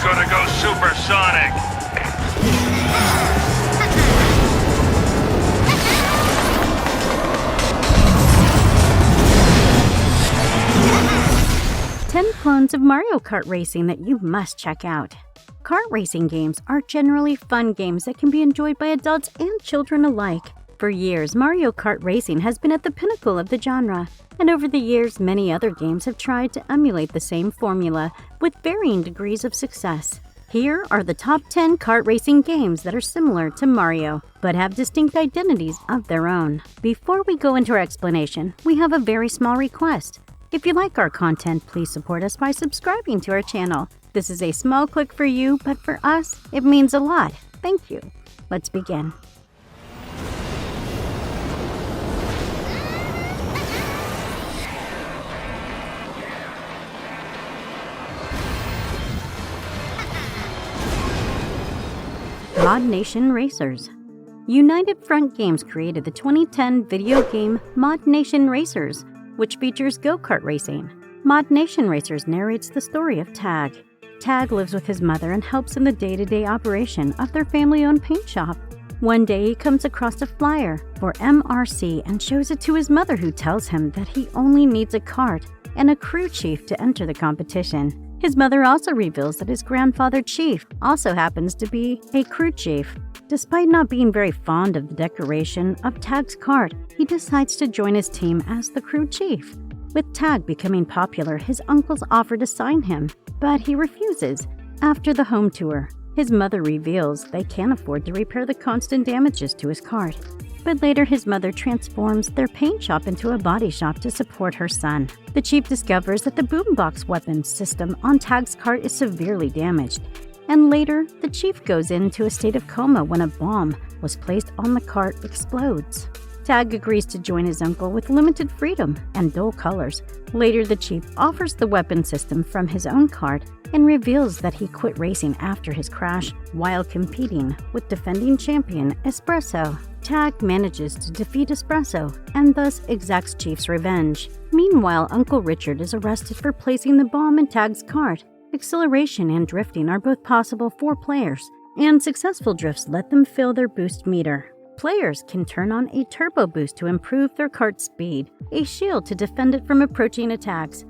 gonna go supersonic. 10 clones of Mario Kart Racing that you must check out. Kart racing games are generally fun games that can be enjoyed by adults and children alike. For years, Mario Kart Racing has been at the pinnacle of the genre, and over the years, many other games have tried to emulate the same formula with varying degrees of success. Here are the top 10 kart racing games that are similar to Mario, but have distinct identities of their own. Before we go into our explanation, we have a very small request. If you like our content, please support us by subscribing to our channel. This is a small click for you, but for us, it means a lot. Thank you. Let's begin. Mod Nation Racers. United Front Games created the 2010 video game Mod Nation Racers, which features go-kart racing. Mod Nation Racers narrates the story of Tag. Tag lives with his mother and helps in the day-to-day operation of their family-owned paint shop. One day, he comes across a flyer for MRC and shows it to his mother, who tells him that he only needs a kart and a crew chief to enter the competition. His mother also reveals that his grandfather Chief also happens to be a crew chief. Despite not being very fond of the decoration of Tag's kart, he decides to join his team as the crew chief. With Tag becoming popular, his uncles offer to sign him, but he refuses. After the home tour, his mother reveals they can't afford to repair the constant damages to his kart. But later, his mother transforms their paint shop into a body shop to support her son. The chief discovers that the boombox weapons system on Tag's kart is severely damaged. And later, the chief goes into a state of coma when a bomb was placed on the kart explodes. Tag agrees to join his uncle with limited freedom and dull colors. Later, the chief offers the weapon system from his own kart and reveals that he quit racing after his crash while competing with defending champion Espresso. Tag manages to defeat Espresso and thus exacts Chief's revenge. Meanwhile, Uncle Richard is arrested for placing the bomb in Tag's kart. Acceleration and drifting are both possible for players, and successful drifts let them fill their boost meter. Players can turn on a turbo boost to improve their kart's speed, a shield to defend it from approaching attacks,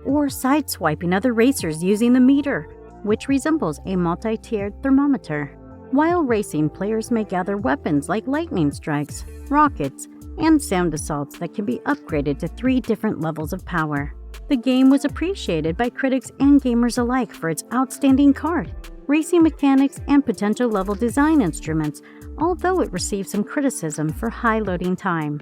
or sideswiping other racers using the meter, which resembles a multi-tiered thermometer. While racing, players may gather weapons like lightning strikes, rockets, and sound assaults that can be upgraded to 3 different levels of power. The game was appreciated by critics and gamers alike for its outstanding kart, racing mechanics, and potential level design instruments, although it received some criticism for high loading time.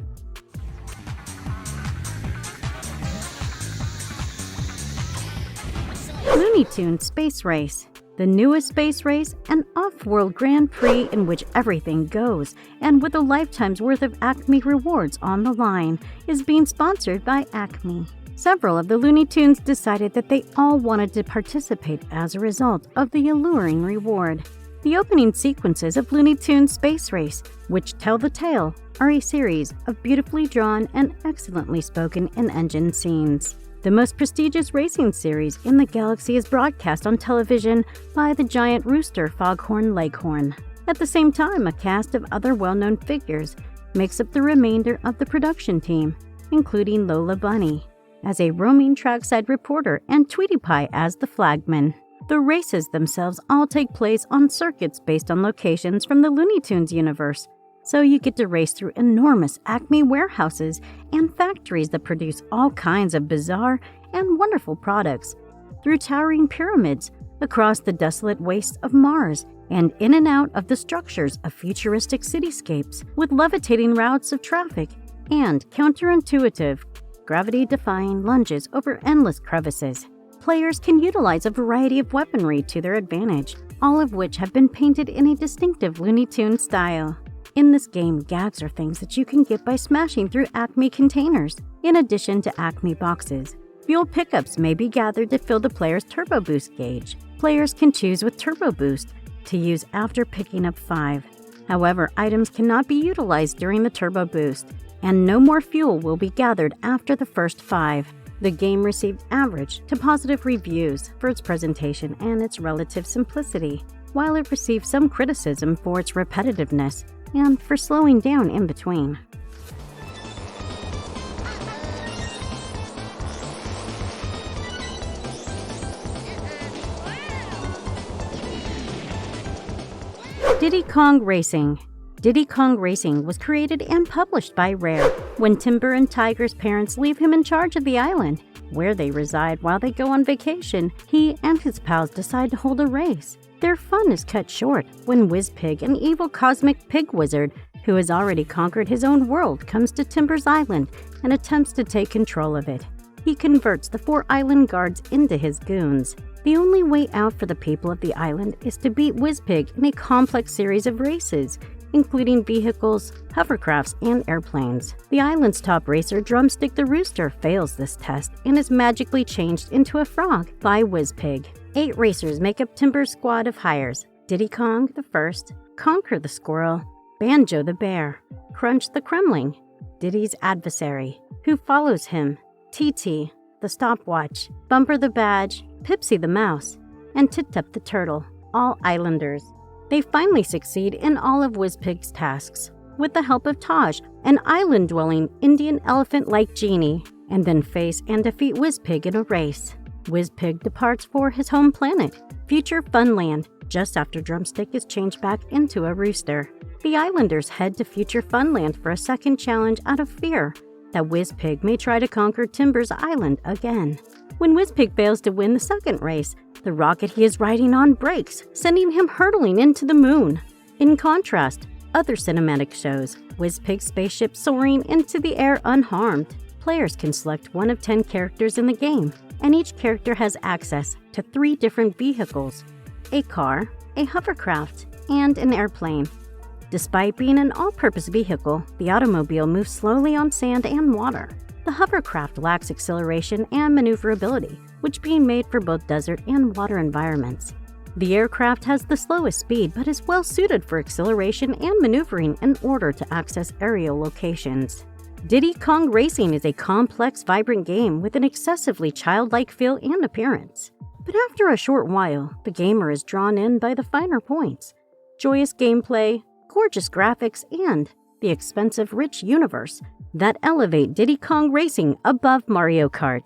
Looney Tunes Space Race. The newest space race, an off-world Grand Prix in which everything goes, and with a lifetime's worth of Acme rewards on the line, is being sponsored by Acme. Several of the Looney Tunes decided that they all wanted to participate as a result of the alluring reward. The opening sequences of Looney Tunes Space Race, which tell the tale, are a series of beautifully drawn and excellently spoken in-engine scenes. The most prestigious racing series in the galaxy is broadcast on television by the giant rooster Foghorn Leghorn. At the same time, a cast of other well-known figures makes up the remainder of the production team, including Lola Bunny as a roaming trackside reporter and Tweety Pie as the flagman. The races themselves all take place on circuits based on locations from the Looney Tunes universe, so you get to race through enormous Acme warehouses and factories that produce all kinds of bizarre and wonderful products, through towering pyramids, across the desolate wastes of Mars, and in and out of the structures of futuristic cityscapes with levitating routes of traffic and counterintuitive, gravity-defying lunges over endless crevices. Players can utilize a variety of weaponry to their advantage, all of which have been painted in a distinctive Looney Tunes style. In this game, gags are things that you can get by smashing through Acme containers, in addition to Acme boxes. Fuel pickups may be gathered to fill the player's turbo boost gauge. Players can choose with turbo boost to use after picking up 5. However, items cannot be utilized during the turbo boost, and no more fuel will be gathered after the first 5. The game received average to positive reviews for its presentation and its relative simplicity, while it received some criticism for its repetitiveness and for slowing down in between. Diddy Kong Racing. Diddy Kong Racing was created and published by Rare when Timber and Tiger's parents leave him in charge of the island, where they reside while they go on vacation. He and his pals decide to hold a race. Their fun is cut short when Wizpig, an evil cosmic pig wizard who has already conquered his own world, comes to Timber's island and attempts to take control of it. He converts the 4 island guards into his goons. The only way out for the people of the island is to beat Wizpig in a complex series of races, including vehicles, hovercrafts, and airplanes. The island's top racer, Drumstick the Rooster, fails this test and is magically changed into a frog by Wizpig. 8 racers make up Timber's squad of hires: Diddy Kong the First, Conquer the Squirrel, Banjo the Bear, Crunch the Kremling, Diddy's adversary, who follows him, TT the Stopwatch, Bumper the Badge, Pipsy the Mouse, and Tip-Tup the Turtle, all islanders. They finally succeed in all of Wizpig's tasks, with the help of Taj, an island-dwelling Indian elephant-like genie, and then face and defeat Wizpig in a race. Wizpig departs for his home planet, Future Funland, just after Drumstick is changed back into a rooster. The islanders head to Future Funland for a second challenge out of fear that Wizpig may try to conquer Timber's island again. When Wizpig fails to win the second race, the rocket he is riding on breaks, sending him hurtling into the moon. In contrast, other cinematic shows Wizpig's spaceship soaring into the air unharmed. Players can select one of 10 characters in the game, and each character has access to 3 different vehicles: a car, a hovercraft, and an airplane. Despite being an all-purpose vehicle, the automobile moves slowly on sand and water. The hovercraft lacks acceleration and maneuverability, which being made for both desert and water environments. The aircraft has the slowest speed but is well suited for acceleration and maneuvering in order to access aerial locations. Diddy Kong Racing is a complex, vibrant game with an excessively childlike feel and appearance. But after a short while, the gamer is drawn in by the finer points: joyous gameplay, gorgeous graphics, and the expensive, rich universe that elevate Diddy Kong Racing above Mario Kart.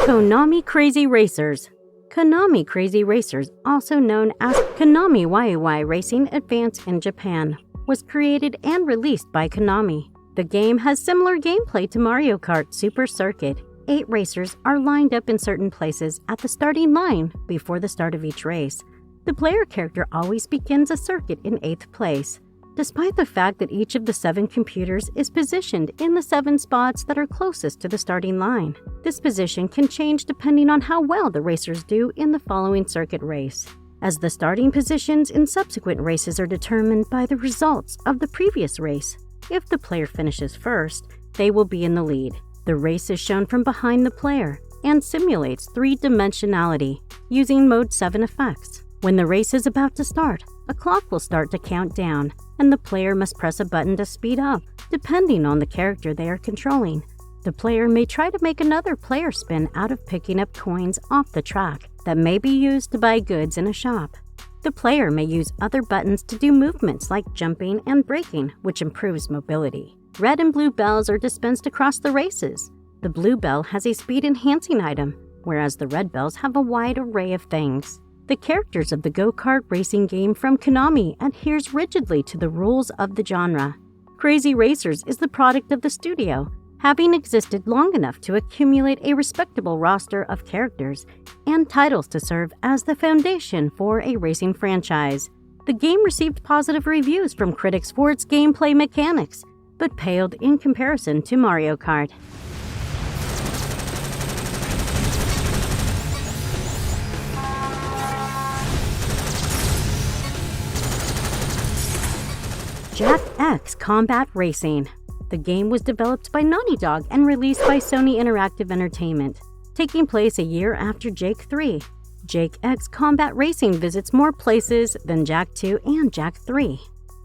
Konami Crazy Racers. Konami Crazy Racers, also known as Konami YY Racing Advance in Japan, was created and released by Konami. The game has similar gameplay to Mario Kart Super Circuit. 8 racers are lined up in certain places at the starting line before the start of each race. The player character always begins a circuit in 8th place, despite the fact that each of the 7 computers is positioned in the 7 spots that are closest to the starting line. This position can change depending on how well the racers do in the following circuit race, as the starting positions in subsequent races are determined by the results of the previous race. If the player finishes first, they will be in the lead. The race is shown from behind the player and simulates 3-dimensionality using Mode 7 effects. When the race is about to start, a clock will start to count down, and the player must press a button to speed up, depending on the character they are controlling. The player may try to make another player spin out of picking up coins off the track that may be used to buy goods in a shop. The player may use other buttons to do movements like jumping and braking, which improves mobility. Red and blue bells are dispensed across the races. The blue bell has a speed-enhancing item, whereas the red bells have a wide array of things. The characters of the go-kart racing game from Konami adheres rigidly to the rules of the genre. Crazy Racers is the product of the studio, having existed long enough to accumulate a respectable roster of characters and titles to serve as the foundation for a racing franchise. The game received positive reviews from critics for its gameplay mechanics, but paled in comparison to Mario Kart. Jak X Combat Racing. The game was developed by Naughty Dog and released by Sony Interactive Entertainment, taking place a year after Jak 3. Jak X Combat Racing visits more places than Jak 2 and Jak 3.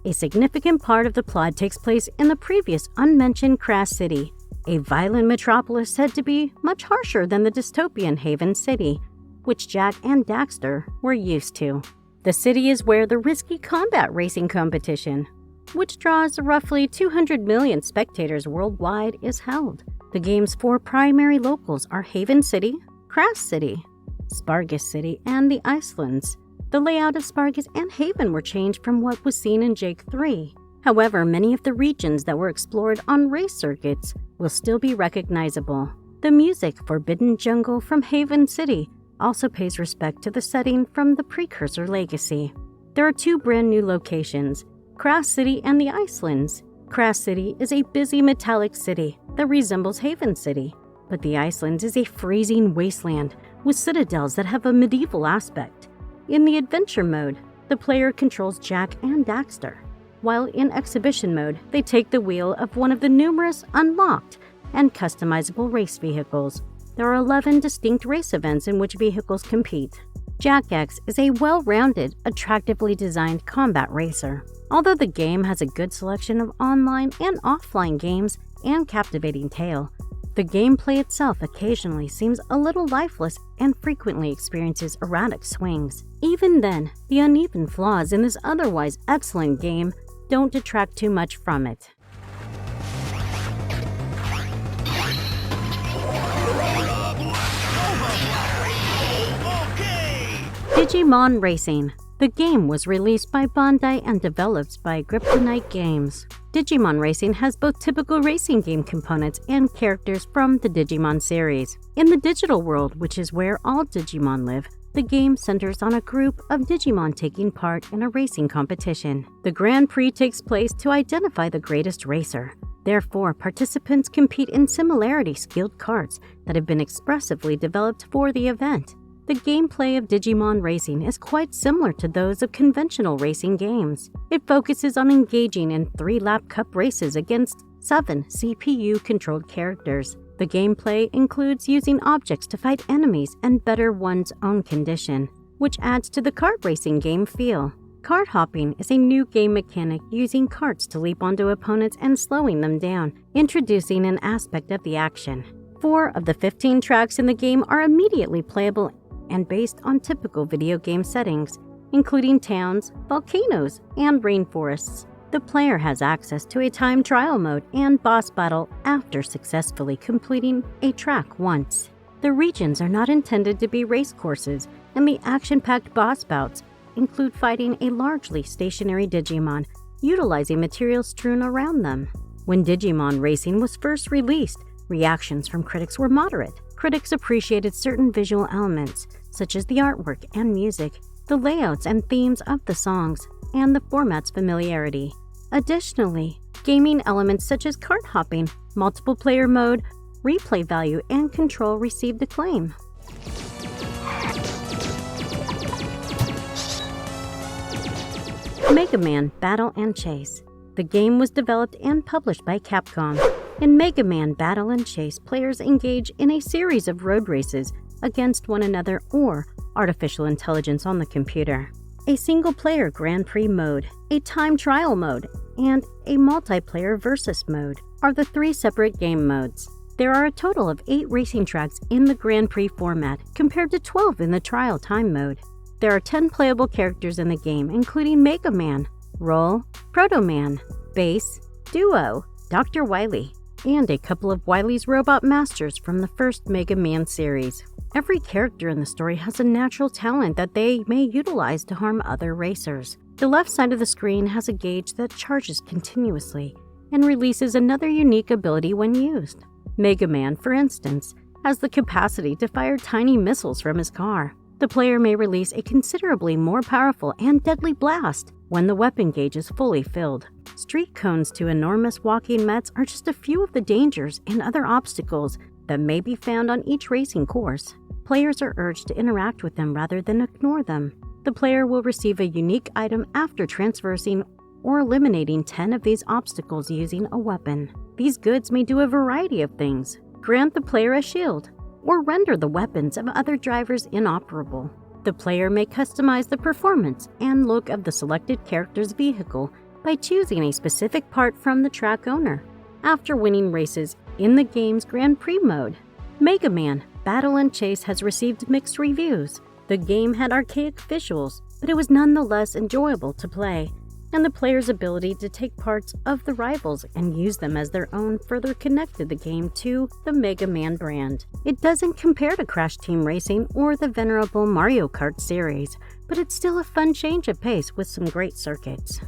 A significant part of the plot takes place in the previous unmentioned Crash City, a violent metropolis said to be much harsher than the dystopian Haven City, which Jak and Daxter were used to. The city is where the risky combat racing competition, which draws roughly 200 million spectators worldwide, is held. The game's 4 primary locals are Haven City, Crash City, Spargus City, and the Icelands. The layout of Spargus and Haven were changed from what was seen in Jak 3. However, many of the regions that were explored on race circuits will still be recognizable. The music Forbidden Jungle from Haven City also pays respect to the setting from the precursor legacy. There are 2 brand new locations, Crash City and the Icelands. Crash City is a busy metallic city that resembles Haven City, but the Icelands is a freezing wasteland with citadels that have a medieval aspect. In the adventure mode, the player controls Jak and Daxter, while in exhibition mode, they take the wheel of one of the numerous unlocked and customizable race vehicles. There are 11 distinct race events in which vehicles compete. Jak X is a well-rounded, attractively designed combat racer. Although the game has a good selection of online and offline games and captivating tale, the gameplay itself occasionally seems a little lifeless and frequently experiences erratic swings. Even then, the uneven flaws in this otherwise excellent game don't detract too much from it. Digimon Racing. The game was released by Bandai and developed by Kryptonite Games. Digimon Racing has both typical racing game components and characters from the Digimon series. In the digital world, which is where all Digimon live, the game centers on a group of Digimon taking part in a racing competition. The Grand Prix takes place to identify the greatest racer. Therefore, participants compete in similarity-skilled karts that have been expressively developed for the event. The gameplay of Digimon Racing is quite similar to those of conventional racing games. It focuses on engaging in 3-lap cup races against 7 CPU-controlled characters. The gameplay includes using objects to fight enemies and better one's own condition, which adds to the kart racing game feel. Kart hopping is a new game mechanic using karts to leap onto opponents and slowing them down, introducing an aspect of the action. 4 of the 15 tracks in the game are immediately playable and based on typical video game settings, including towns, volcanoes, and rainforests. The player has access to a time trial mode and boss battle after successfully completing a track once. The regions are not intended to be race courses, and the action-packed boss bouts include fighting a largely stationary Digimon, utilizing materials strewn around them. When Digimon Racing was first released, reactions from critics were moderate. Critics appreciated certain visual elements, such as the artwork and music, the layouts and themes of the songs, and the format's familiarity. Additionally, gaming elements such as kart hopping, multiple player mode, replay value, and control received acclaim. Mega Man Battle and Chase. The game was developed and published by Capcom. In Mega Man Battle and Chase, players engage in a series of road races against one another or artificial intelligence on the computer. A single-player Grand Prix mode, a time trial mode, and a multiplayer versus mode are the 3 separate game modes. There are a total of 8 racing tracks in the Grand Prix format, compared to 12 in the trial time mode. There are 10 playable characters in the game, including Mega Man, Roll, Proto Man, Bass, Duo, Dr. Wily, and a couple of Wily's robot masters from the first Mega Man series. Every character in the story has a natural talent that they may utilize to harm other racers. The left side of the screen has a gauge that charges continuously and releases another unique ability when used. Mega Man, for instance, has the capacity to fire tiny missiles from his car. The player may release a considerably more powerful and deadly blast when the weapon gauge is fully filled. Street cones to enormous walking mets are just a few of the dangers and other obstacles that may be found on each racing course. Players are urged to interact with them rather than ignore them. The player will receive a unique item after traversing or eliminating 10 of these obstacles using a weapon. These goods may do a variety of things, grant the player a shield, or render the weapons of other drivers inoperable. The player may customize the performance and look of the selected character's vehicle by choosing a specific part from the track owner. After winning races in the game's Grand Prix mode, Mega Man Battle and Chase has received mixed reviews. The game had archaic visuals, but it was nonetheless enjoyable to play, and the player's ability to take parts of the rivals and use them as their own further connected the game to the Mega Man brand. It doesn't compare to Crash Team Racing or the venerable Mario Kart series, but it's still a fun change of pace with some great circuits.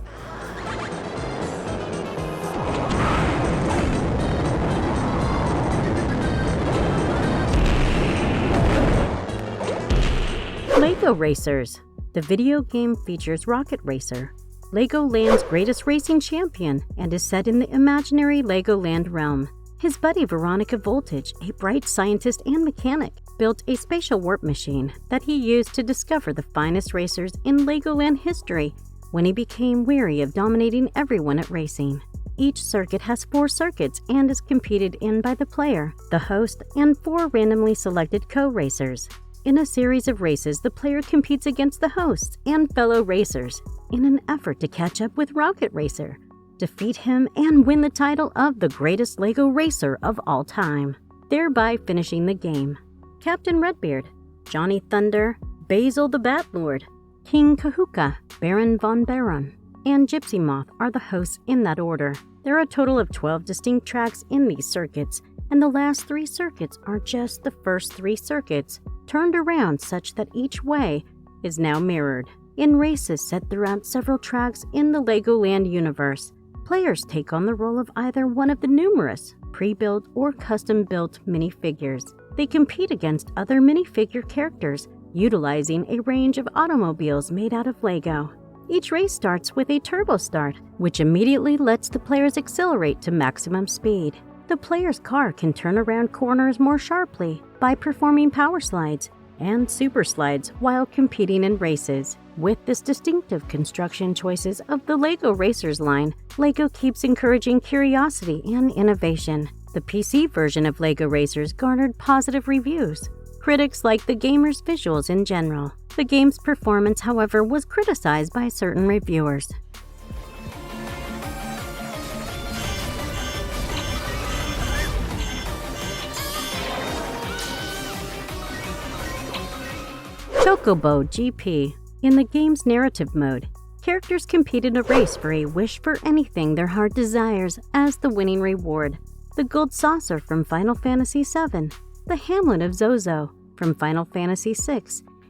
Lego Racers. The video game features Rocket Racer, Legoland's greatest racing champion, and is set in the imaginary Legoland realm. His buddy Veronica Voltage, a bright scientist and mechanic, built a spatial warp machine that he used to discover the finest racers in Legoland history when he became weary of dominating everyone at racing. Each circuit has 4 circuits and is competed in by the player, the host, and 4 randomly selected co-racers. In a series of races, the player competes against the hosts and fellow racers in an effort to catch up with Rocket Racer, defeat him, and win the title of the greatest Lego racer of all time, thereby finishing the game. Captain Redbeard, Johnny Thunder, Basil the Batlord, King Kahuka, Baron von Baron, and Gypsy Moth are the hosts in that order. There are a total of 12 distinct tracks in these circuits, and the last 3 circuits are just the first 3 circuits, turned around such that each way is now mirrored. In races set throughout several tracks in the Legoland universe, players take on the role of either one of the numerous pre-built or custom-built minifigures. They compete against other minifigure characters, utilizing a range of automobiles made out of Lego. Each race starts with a turbo start, which immediately lets the players accelerate to maximum speed. The player's car can turn around corners more sharply by performing power slides and super slides while competing in races. With this distinctive construction choices of the Lego Racers line, Lego keeps encouraging curiosity and innovation. The PC version of Lego Racers garnered positive reviews. Critics liked the game's visuals in general. The game's performance, however, was criticized by certain reviewers. Chocobo GP. In the game's narrative mode, characters compete in a race for a wish for anything their heart desires as the winning reward. The Gold Saucer from Final Fantasy VII, the Hamlet of Zozo from Final Fantasy VI,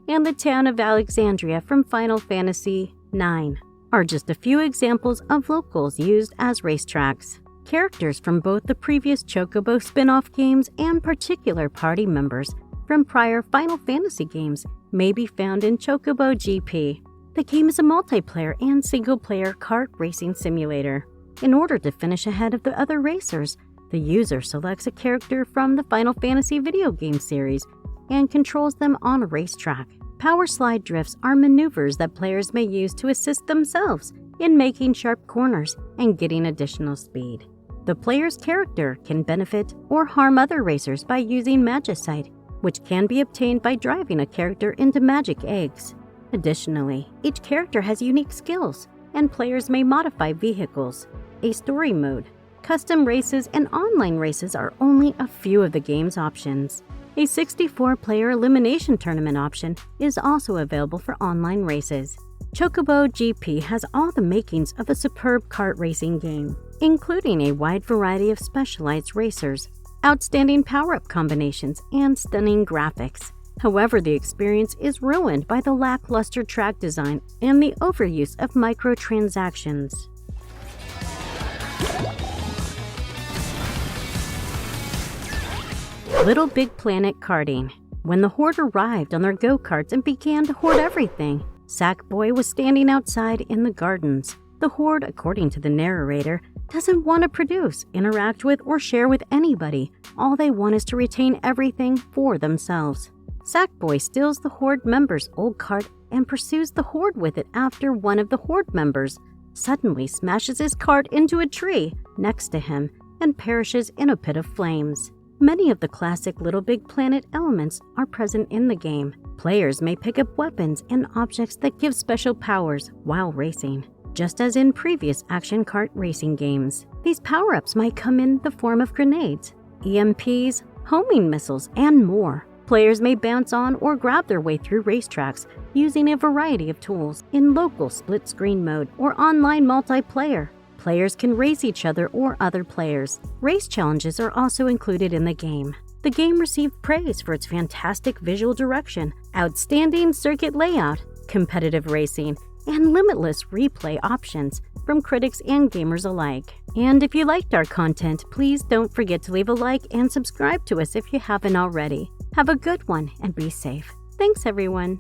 and the town of Alexandria from Final Fantasy IX are just a few examples of locales used as racetracks. Characters from both the previous Chocobo spin-off games and particular party members from prior Final Fantasy games may be found in Chocobo GP. The game is a multiplayer and single-player kart racing simulator. In order to finish ahead of the other racers, the user selects a character from the Final Fantasy video game series and controls them on a racetrack. Power slide drifts are maneuvers that players may use to assist themselves in making sharp corners and getting additional speed. The player's character can benefit or harm other racers by using Magicite, which can be obtained by driving a character into magic eggs. Additionally, each character has unique skills, and players may modify vehicles. A story mode, custom races, and online races are only a few of the game's options. A 64-player elimination tournament option is also available for online races. Chocobo GP has all the makings of a superb kart racing game, including a wide variety of specialized racers, outstanding power-up combinations, and stunning graphics. However, the experience is ruined by the lackluster track design and the overuse of microtransactions. Little Big Planet Karting. When the Horde arrived on their go-karts and began to hoard everything, Sackboy was standing outside in the gardens. The Horde, according to the narrator, doesn't want to produce, interact with, or share with anybody. All they want is to retain everything for themselves. Sackboy steals the Horde member's old cart and pursues the Horde with it after one of the Horde members suddenly smashes his cart into a tree next to him and perishes in a pit of flames. Many of the classic Little Big Planet elements are present in the game. Players may pick up weapons and objects that give special powers while racing. just as in previous action kart racing games. These power-ups might come in the form of grenades, EMPs, homing missiles, and more. Players may bounce on or grab their way through racetracks using a variety of tools in local split-screen mode or online multiplayer. Players can race each other or other players. Race challenges are also included in the game. The game received praise for its fantastic visual direction, outstanding circuit layout, competitive racing, and limitless replay options from critics and gamers alike. And if you liked our content, please don't forget to leave a like and subscribe to us if you haven't already. Have a good one and be safe. Thanks, everyone.